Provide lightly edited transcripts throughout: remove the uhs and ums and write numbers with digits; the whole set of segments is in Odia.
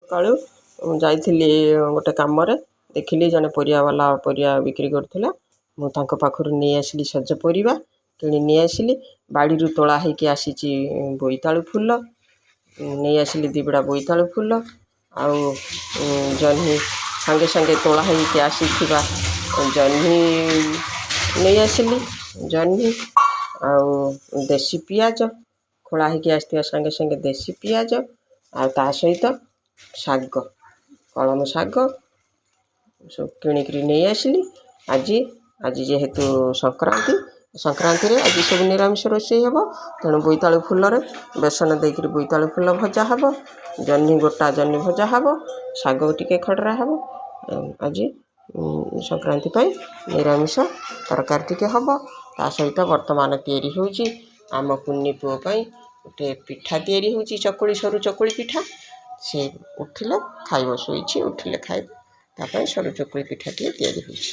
ସକାଳୁ ଯାଇଥିଲି ଗୋଟେ କାମରେ ଦେଖିଲି ଜଣେ ପରିବାବାଲା ପରିବା ବିକ୍ରି କରୁଥିଲା। ମୁଁ ତାଙ୍କ ପାଖରୁ ନେଇ ଆସିଲି ସଜ ପରିବା କିଣି ନେଇ ଆସିଲି। ବାଡ଼ିରୁ ତୋଳା ହେଇକି ଆସିଛି ବୋଇତାଳୁ ଫୁଲ, ନେଇ ଆସିଲି ଦିବଡ଼ା ବୋଇତାଳୁ ଫୁଲ, ଆଉ ଜହ୍ନି ସାଙ୍ଗେ ସାଙ୍ଗେ ତୋଳା ହେଇକି ଆସିଥିବା ଜହ୍ନି ନେଇ ଆସିଲି। ଜହ୍ନି ଆଉ ଦେଶୀ ପିଆଜ, ଖୋଳା ହେଇକି ଆସିଥିବା ସାଙ୍ଗେ ସାଙ୍ଗେ ଦେଶୀ ପିଆଜ, ଆଉ ତା ସହିତ ଶାଗ, କଳମ ଶାଗ ସବୁ କିଣିକିରି ନେଇ ଆସିଲି। ଆଜି ଯେହେତୁ ସଂକ୍ରାନ୍ତିରେ ଆଜି ସବୁ ନିରାମିଷ ରୋଷେଇ ହେବ। ତେଣୁ ବୋଇତାଳୁ ଫୁଲରେ ବେସନ ଦେଇକରି ବୋଇତାଳୁ ଫୁଲ ଭଜା ହେବ, ଗୋଟା ଜହ୍ନି ଭଜା ହେବ, ଶାଗ ଟିକେ ଖଡ଼ରା ହେବ। ଆଜି ସଂକ୍ରାନ୍ତି ପାଇଁ ନିରାମିଷ ତରକାରୀ ଟିକେ ହେବ। ତା ସହିତ ବର୍ତ୍ତମାନ ତିଆରି ହେଉଛି ଆମ କୁନି ପୁଅ ପାଇଁ ଗୋଟେ ପିଠା ତିଆରି ହେଉଛି, ସରୁ ଚକୁଳି ପିଠା। ସେ ଉଠିଲେ ଖାଇବ, ଶୋଇଛି ଉଠିଲେ ଖାଇବ। ତା ପାଇଁ ସରୁ ଚକୁଳି ପିଠାଟିଏ ତିଆରି ହେଉଛି।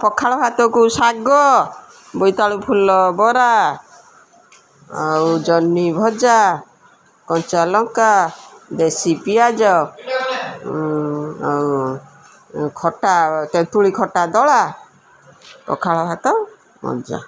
ପଖାଳ ଭାତକୁ ଶାଗ, ବୋଇତାଳୁ ଫୁଲ ବରା, ଆଉ ଜହ୍ନି ଭଜା, କଞ୍ଚା ଲଙ୍କା, ଦେଶୀ ପିଆଜ, ଆଉ ଖଟା ତେନ୍ତୁଳି ଖଟା ଦଳା, ପଖାଳ ଭାତ ମଜା।